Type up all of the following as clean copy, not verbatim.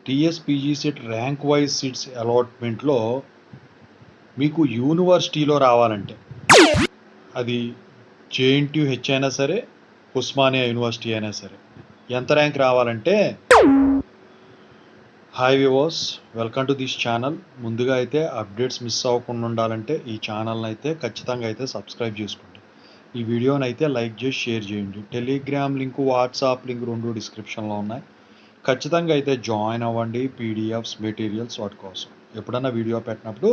టీఎస్పీజీ CET rank wise seats అలాట్మెంట్లో మీకు యూనివర్సిటీలో రావాలంటే అది జేఎన్టీయూ అయినా సరే, ఉస్మానియా యూనివర్సిటీ అయినా సరే ఎంత ర్యాంక్ రావాలంటే, hi viewers, welcome to this channel. ముందుగా అయితే అప్డేట్స్ మిస్ అవ్వకుండా ఉండాలంటే ఈ ఛానల్ని అయితే ఖచ్చితంగా అయితే సబ్స్క్రైబ్ చేసుకోండి. ఈ వీడియోని అయితే లైక్ చేసి షేర్ చేయండి. టెలిగ్రామ్ లింక్, వాట్సాప్ లింక్ రెండు డిస్క్రిప్షన్లో ఉన్నాయి. ఖచ్చితంగా అయితే జాయిన్ అవ్వండి. పీడిఎఫ్స్, మెటీరియల్స్ వాటి కోసం ఎప్పుడన్నా వీడియో పెట్టినప్పుడు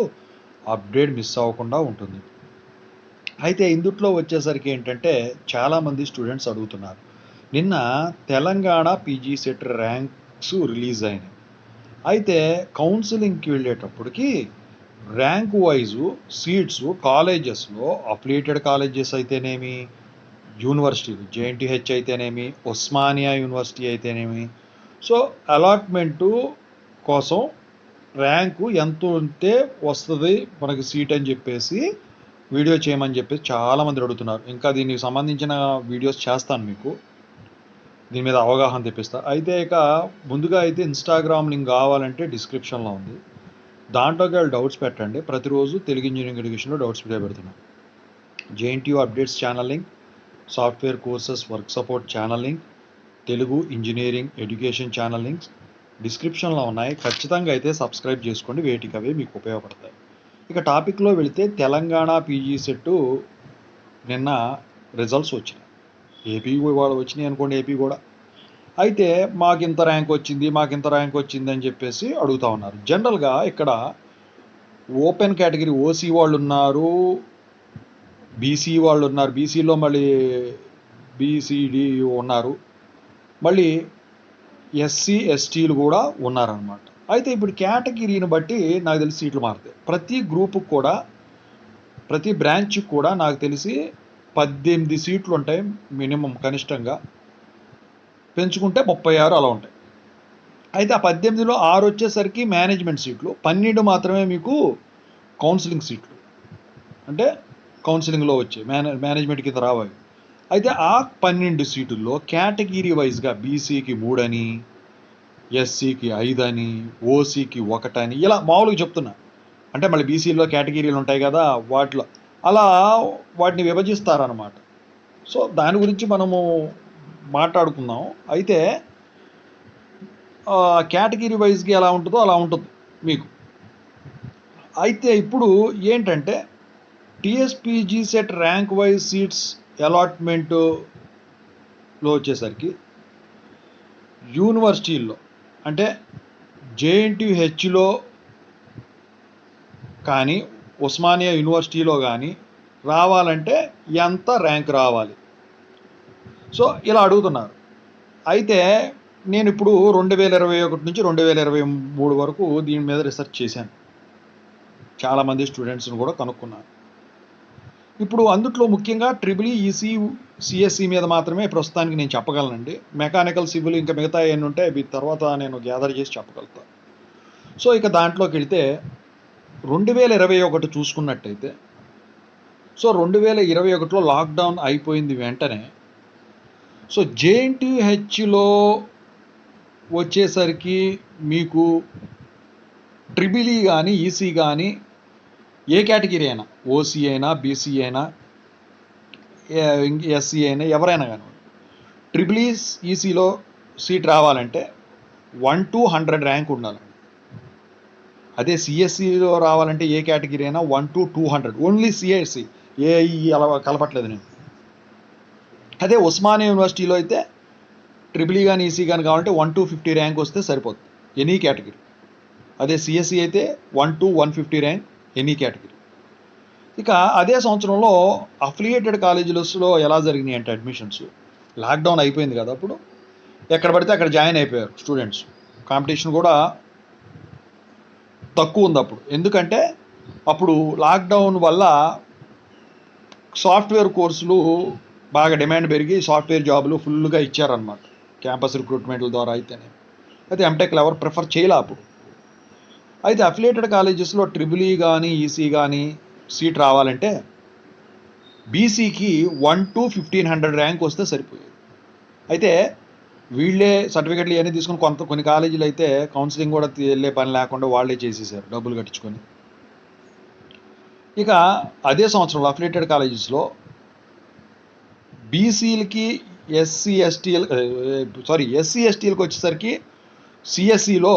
అప్డేట్ మిస్ అవ్వకుండా ఉంటుంది. అయితే ఇందుట్లో వచ్చేసరికి ఏంటంటే చాలామంది స్టూడెంట్స్ అడుగుతున్నారు, నిన్న Telangana PG set ranks release అయినాయి. అయితే కౌన్సిలింగ్కి వెళ్ళేటప్పటికి ర్యాంక్ వైజు సీట్స్ కాలేజెస్లో అఫిలియేటెడ్ కాలేజెస్ అయితేనేమి, యూనివర్సిటీలు జేఎన్టీహెచ్ అయితేనేమి, ఉస్మానియా యూనివర్సిటీ అయితేనేమి, సో అలాట్మెంటు కోసం ర్యాంకు ఎంత ఉంటే వస్తుంది మనకి సీట్ అని చెప్పేసి వీడియో చేయమని చెప్పేసి చాలామంది అడుగుతున్నారు. ఇంకా దీనికి సంబంధించిన వీడియోస్ చేస్తాను, మీకు దీని మీద అవగాహన తెప్పిస్తా. అయితే ఇక ముందుగా అయితే ఇన్స్టాగ్రామ్ లింక్ కావాలంటే డిస్క్రిప్షన్లో ఉంది, దాంట్లోకి వెళ్ళి డౌట్స్ పెట్టండి. ప్రతిరోజు తెలుగు ఇంజనీరింగ్ ఎడ్యుకేషన్లో డౌట్స్ వీడియో పెడుతున్నాం. JNTU updates channel link, software courses work support channel link, Telugu engineering education channel links డిస్క్రిప్షన్లో ఉన్నాయి. ఖచ్చితంగా అయితే సబ్స్క్రైబ్ చేసుకోండి, వేటికవే మీకు ఉపయోగపడతాయి. ఇక టాపిక్లో వెళితే తెలంగాణ పీజీ సెట్ నిన్న రిజల్ట్స్ వచ్చినాయి. ఏపీ వాళ్ళు వచ్చినాయి అనుకోండి, ఏపీ కూడా. అయితే మాకు ఇంత ర్యాంక్ వచ్చింది అని చెప్పేసి అడుగుతూ ఉన్నారు. జనరల్గా ఇక్కడ ఓపెన్ కేటగిరీ ఓసీ వాళ్ళు ఉన్నారు, బీసీ వాళ్ళు ఉన్నారు, బీసీలో మళ్ళీ బీసీడీ ఉన్నారు, మళ్ళీ ఎస్సీ ఎస్టీలు కూడా ఉన్నారనమాట. అయితే ఇప్పుడు కేటగిరీని బట్టి నాకు తెలిసి సీట్లు మారుతాయి. ప్రతి గ్రూపుకి కూడా, ప్రతి బ్రాంచ్కి కూడా నాకు తెలిసి 18 సీట్లు ఉంటాయి మినిమం, కనిష్టంగా పెంచుకుంటే 36 అలా ఉంటాయి. అయితే ఆ 18లో 6 వచ్చేసరికి మేనేజ్మెంట్ సీట్లు, 12 మాత్రమే మీకు కౌన్సిలింగ్ సీట్లు, అంటే కౌన్సిలింగ్లో వచ్చే మేనేజ్మెంట్ కింద రావాలి. అయితే ఆ 12 సీటుల్లో కేటగిరీ వైజ్గా బీసీకి 3 అని, ఎస్సీకి 5 అని, ఓసీకి 1 అని, ఇలా మామూలుగా చెప్తున్నా. అంటే మళ్ళీ బీసీలో కేటగిరీలు ఉంటాయి కదా, వాటిలో అలా వాటిని విభజిస్తారనమాట. సో దాని గురించి మనము మాట్లాడుకుందాం. అయితే కేటగిరీ వైజ్గా ఎలా ఉంటుందో అలా ఉంటుంది మీకు. అయితే ఇప్పుడు ఏంటంటే TSPG CET rank wise seats అలాట్మెంట్లో వచ్చేసరికి యూనివర్సిటీల్లో అంటే జేఎన్టీహెచ్లో కానీ, ఉస్మానియా యూనివర్సిటీలో కానీ రావాలంటే ఎంత ర్యాంక్ రావాలి, సో ఇలా అడుగుతున్నారు. అయితే నేను ఇప్పుడు 2021 నుంచి 2023 వరకు దీని మీద రీసెర్చ్ చేశాను. చాలామంది స్టూడెంట్స్ని కూడా కనుక్కున్నాను. ఇప్పుడు అందుట్లో ముఖ్యంగా ట్రిపుల్ ఈసీ, సిఎస్సి మీద మాత్రమే ప్రస్తుతానికి నేను చెప్పగలనండి. మెకానికల్, సివిల్ ఇంకా మిగతా ఏమి ఉంటే తర్వాత నేను గ్యాదర్ చేసి చెప్పగలుగుతాను. సో ఇక దాంట్లోకి వెళితే 2021 చూసుకున్నట్టయితే, సో 2021లో లాక్డౌన్ అయిపోయింది వెంటనే. సో జేఎన్టీహెచ్లో వచ్చేసరికి మీకు ట్రిపుల్ ఈ కానీ, ఈసీ కానీ, ఏ కేటగిరీ అయినా, ఓసీ అయినా, బీసీ అయినా, ఎస్సీ అయినా, ఎవరైనా కానీ ట్రిపుల్ ఈసీలో సీట్ రావాలంటే 1 to 100 ర్యాంక్ ఉండాలి. అదే సిఎస్సిలో రావాలంటే ఏ కేటగిరీ అయినా 1 to 200, ఓన్లీ సిఎస్సి, ఏఈ అలా కలపట్లేదు నేను. అదే ఉస్మానియా యూనివర్సిటీలో అయితే ట్రిపుల్ ఈ కానీ, ఈసీ కానీ కావాలంటే 1 to 50 ర్యాంక్ వస్తే సరిపోతుంది, ఎనీ కేటగిరీ. అదే సిఎస్సి అయితే 1 to 150 ర్యాంక్, ఎనీ కేటగిరీ. ఇక అదే సంవత్సరంలో అఫిలియేటెడ్ కాలేజీలలో ఎలా జరిగినాయి అంటే అడ్మిషన్స్, లాక్డౌన్ అయిపోయింది కదా, అప్పుడు ఎక్కడ పడితే అక్కడ జాయిన్ అయిపోయారు స్టూడెంట్స్. కాంపిటీషన్ కూడా తక్కువ ఉంది అప్పుడు, ఎందుకంటే అప్పుడు లాక్డౌన్ వల్ల సాఫ్ట్వేర్ కోర్సులు బాగా డిమాండ్ పెరిగి సాఫ్ట్వేర్ జాబులు ఫుల్గా ఇచ్చారనమాట, క్యాంపస్ రిక్రూట్మెంట్ల ద్వారా అయితేనే. అయితే ఎంటెక్లు ఎవరు ప్రిఫర్ చేయలే అప్పుడు. అయితే అఫిలియేటెడ్ కాలేజెస్లో ట్రిపుల్ ఈ కానీ, ఈసీ కానీ సీట్ రావాలంటే బీసీకి 1 to 1500 ర్యాంక్ వస్తే సరిపోయేది. అయితే వీళ్ళే సర్టిఫికెట్లు ఇవన్నీ తీసుకుని కొన్ని కాలేజీలు అయితే కౌన్సిలింగ్ కూడా వెళ్ళే పని లేకుండా వాళ్ళే చేసేసారు డబ్బులు కట్టించుకొని. ఇక అదే సంవత్సరంలో అఫిలియేటెడ్ కాలేజెస్లో బీసీలకి ఎస్సీ ఎస్టీలకు వచ్చేసరికి సిఎస్సిలో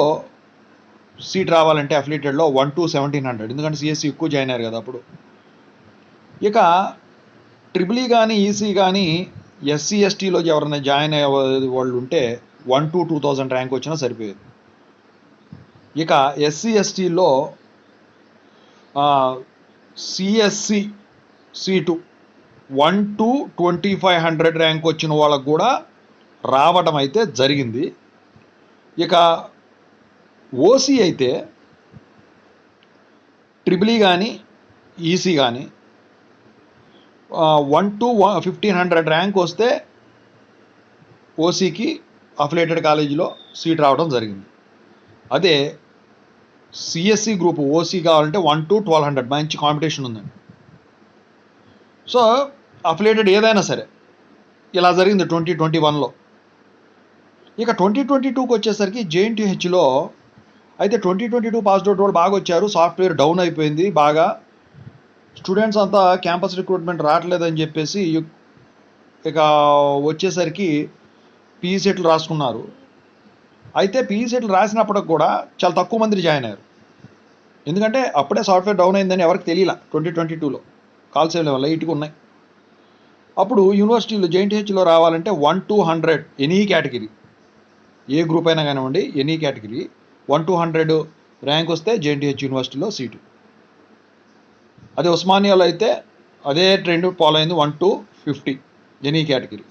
సీట్ రావాలంటే అఫిలియేటెడ్లో 1 to 1700, ఎందుకంటే సిఎస్సి ఎక్కువ జాయిన్ అయ్యారు కదా అప్పుడు. ఇక ట్రిపుల్ కానీ ఈసీ కానీ ఎస్సీ ఎస్టీలో ఎవరైనా జాయిన్ అయ్యే వాళ్ళు ఉంటే 1 to 2000 ర్యాంక్ వచ్చినా సరిపోయేది. ఇక ఎస్సీ ఎస్టీలో సిఎస్సి సీటు 1 to 2500 ర్యాంక్ వచ్చిన వాళ్ళకు కూడా రావడం అయితే జరిగింది. ఇక ఓసీ అయితే ట్రిపుల్ కానీ ఈసీ కానీ 1 to 1500 ర్యాంక్ వస్తే ఓసీకి అఫిలియేటెడ్ కాలేజీలో సీట్ రావడం జరిగింది. అదే సిఎస్సి గ్రూప్ ఓసీ కావాలంటే 1 to 1200, మంచి కాంపిటీషన్ ఉందండి. సో అఫిలియేటెడ్ ఏదైనా సరే ఇలా జరిగింది 2021లో. ఇక 2022కి వచ్చేసరికి జేఎన్టీహెచ్లో అయితే 2022 పాస్డ్ అవుట్ వాళ్ళు బాగా వచ్చారు, సాఫ్ట్వేర్ డౌన్ అయిపోయింది బాగా. స్టూడెంట్స్ అంతా క్యాంపస్ రిక్రూట్మెంట్ రావట్లేదని చెప్పేసి ఇక వచ్చేసరికి పీఈ సెట్లు రాసుకున్నారు. అయితే పీఈ సెట్లు రాసినప్పటికి కూడా చాలా తక్కువ మంది జాయిన్ అయ్యారు, ఎందుకంటే అప్పుడే సాఫ్ట్వేర్ డౌన్ అయిందని ఎవరికి తెలియలా. 2022లో కాల్స్ ఏం లేవు, లైట్గా ఉన్నాయి. అప్పుడు యూనివర్సిటీలో జేఎన్టీహెచ్లో రావాలంటే 1 to 100 any category, A group అయినా కానివ్వండి, ఎనీ కేటగిరీ 1 to 100 ర్యాంక్ వస్తే జేఎన్టీహెచ్ యూనివర్సిటీలో సీటు. అదే ఉస్మానియాలో అయితే అదే ట్రెండ్ ఫాలో అయింది, 1 to 50 ఎనీ కేటగిరీ.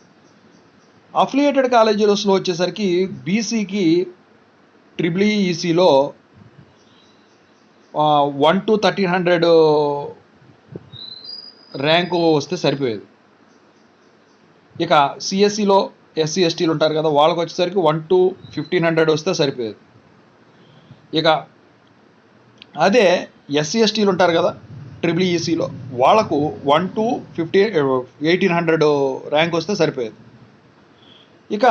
అఫిలియేటెడ్ కాలేజీస్లో వచ్చేసరికి బీసీకి ట్రిపుల్ ఈసీలో 1 to 1300 ర్యాంకు వస్తే సరిపోయేది. ఇక సిఎస్సిలో ఎస్సీ ఎస్టీలు ఉంటారు కదా, వాళ్ళకి వచ్చేసరికి 1 to 1500 వస్తే సరిపోయేది. ఇక అదే ఎస్సీ ఎస్టీలు ఉంటారు కదా ట్రిపుల్ ఈసీలో, వాళ్ళకు 1 to 1800 ర్యాంక్ వస్తే సరిపోయేది. ఇక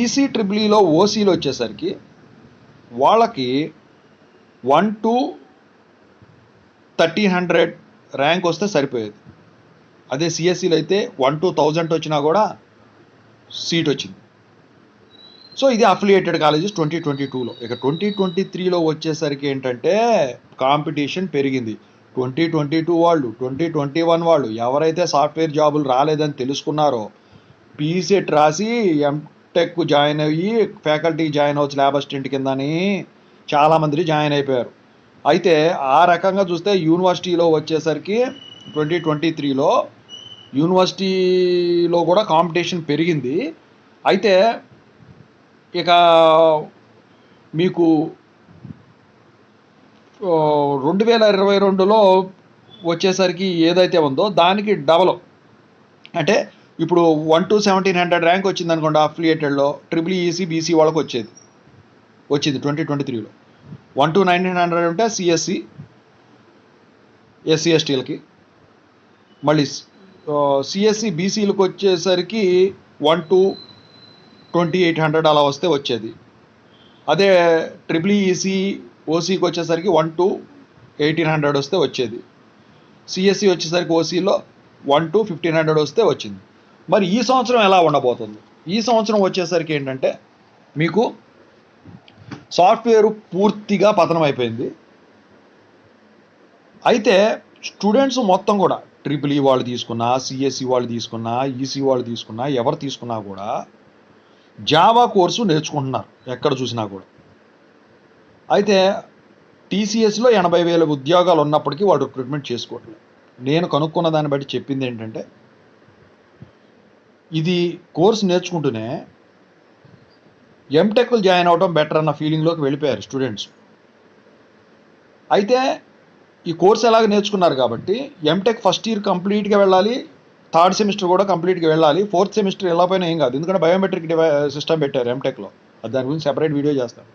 ఈసీ ట్రిపుల్ ఈలో ఓసీలో వచ్చేసరికి వాళ్ళకి 1 to 1300 ర్యాంక్ వస్తే సరిపోయేది. అదే సిఎస్సిలో అయితే 1 to 1000 వచ్చినా కూడా సీట్ వచ్చింది. సో ఇది అఫిలియేటెడ్ కాలేజెస్ 2022లో. ఇక 2023లో వచ్చేసరికి ఏంటంటే కాంపిటీషన్ పెరిగింది. 2022 వాళ్ళు, 2021 వాళ్ళు ఎవరైతే సాఫ్ట్వేర్ జాబులు రాలేదని తెలుసుకున్నారో పీసెట్ రాసి ఎంటెక్ జాయిన్ అయ్యి ఫ్యాకల్టీ జాయిన్ అవ్వచ్చు ల్యాబ్ అసిస్టెంట్ కిందని చాలామంది జాయిన్ అయిపోయారు. అయితే ఆ రకంగా చూస్తే యూనివర్సిటీలో వచ్చేసరికి 2023లో యూనివర్సిటీలో కూడా కాంపిటీషన్ పెరిగింది. అయితే ఇక మీకు 2022లో వచ్చేసరికి ఏదైతే ఉందో దానికి డబల్, అంటే ఇప్పుడు 1 to 1700 ర్యాంక్ వచ్చింది అనుకోండి అఫిలియేటెడ్లో, ట్రిపుల్ ఈసీ బీసీ వాళ్ళకి వచ్చింది 2023లో. 1 to 1900 ఉంటే సిఎస్సి ఎస్సీ ఎస్టీలకి, మళ్ళీ సిఎస్సి బీసీలకు వచ్చేసరికి 1 to 2800 అలా వస్తే వచ్చేది. అదే ట్రిపుల్ ఈసీ ఓసీకి వచ్చేసరికి 1 to 1800 వస్తే వచ్చేది. సిఎస్సి వచ్చేసరికి ఓసీలో 1 to 1500 వస్తే వచ్చింది. మరి ఈ సంవత్సరం ఎలా ఉండబోతుంది? ఈ సంవత్సరం వచ్చేసరికి ఏంటంటే మీకు సాఫ్ట్వేర్ పూర్తిగా పతనం అయిపోయింది. అయితే స్టూడెంట్స్ మొత్తం కూడా ట్రిపుల్ ఈ వాళ్ళు తీసుకున్నా, సిఎస్సి వాళ్ళు తీసుకున్నా, ఈసీ వాళ్ళు తీసుకున్నా, ఎవరు తీసుకున్నా కూడా జావా కోర్సు నేర్చుకుంటున్నారు ఎక్కడ చూసినా కూడా. అయితే టీసీఎస్లో 80,000 ఉద్యోగాలు ఉన్నప్పటికీ వాళ్ళు రిక్రూట్మెంట్ చేసుకోవట్లేదు. నేను కనుక్కున్న దాన్ని బట్టి చెప్పింది ఏంటంటే ఇది కోర్సు నేర్చుకుంటూనే ఎంటెక్లు జాయిన్ అవడం బెటర్ అన్న ఫీలింగ్లోకి వెళ్ళిపోయారు స్టూడెంట్స్. అయితే ఈ కోర్స్ ఎలాగ నేర్చుకున్నారు కాబట్టి ఎంటెక్ ఫస్ట్ ఇయర్ కంప్లీట్గా వెళ్ళాలి, థర్డ్ సెమిస్టర్ కూడా కంప్లీట్గా వెళ్ళాలి, ఫోర్త్ సెమిస్టర్ వెళ్ళకపోయినా ఏం కాదు, ఎందుకంటే బయోమెట్రిక్ సిస్టమ్ పెట్టారు ఎంటెక్లో. దాని గురించి సెపరేట్ వీడియో చేస్తాను.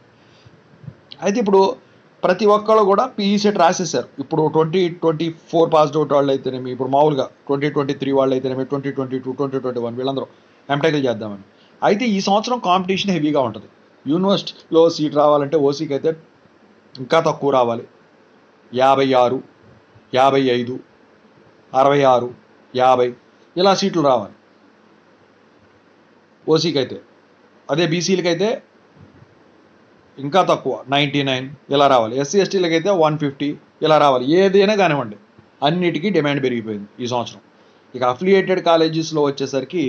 అయితే ఇప్పుడు ప్రతి ఒక్కళ్ళు కూడా పీఈ సెట్ రాసేసారు. ఇప్పుడు 2024 పాస్డ్ అవుట్ వాళ్ళు అయితేనేమి, ఇప్పుడు మామూలుగా 2023 వాళ్ళు అయితేనేమి, 2022, 2021 వీళ్ళందరూ ఎంటెక్లు చేద్దామని. అయితే ఈ సంవత్సరం కాంపిటీషన్ హెవీగా ఉంటుంది. యూనివర్సిటీలో సీట్ రావాలంటే ఓసీకి అయితే ఇంకా తక్కువ రావాలి. 56, 55, 66, 50 ఇలా సీట్లు రావాలి ఓసీకి అయితే. అదే బీసీలకి అయితే ఇంకా తక్కువ 99 ఇలా రావాలి. ఎస్సీ ఎస్టీలకి అయితే 150 ఇలా రావాలి. ఏదైనా కానివ్వండి, అన్నిటికీ డిమాండ్ పెరిగిపోయింది ఈ సంవత్సరం. ఇక అఫిలియేటెడ్ కాలేజెస్లో వచ్చేసరికి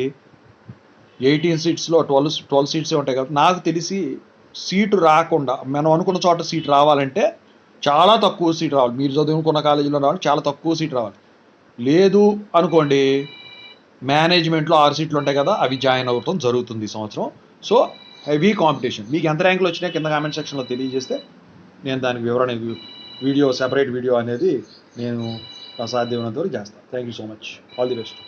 18 సీట్స్లో 12 సీట్సే ఉంటాయి కాబట్టి నాకు తెలిసి సీటు రాకుండా మనం అనుకున్న చోట సీట్ రావాలంటే చాలా తక్కువ సీట్ రావాలి. మీరు చదువుకున్న కాలేజీలో రావాలి, చాలా తక్కువ సీట్ రావాలి. లేదు అనుకోండి, మేనేజ్మెంట్లో 6 సీట్లు ఉంటాయి కదా, అవి జాయిన్ అవ్వడం జరుగుతుంది ఈ సంవత్సరం. So heavy competition. మీకు ఎంత ర్యాంకులు వచ్చినాయో కింద కామెంట్ సెక్షన్లో తెలియజేస్తే నేను దానికి వివరణ సెపరేట్ వీడియో అనేది నేను సాధ్యమైనంత వరకు చేస్తాను. Thank you so much. All the best.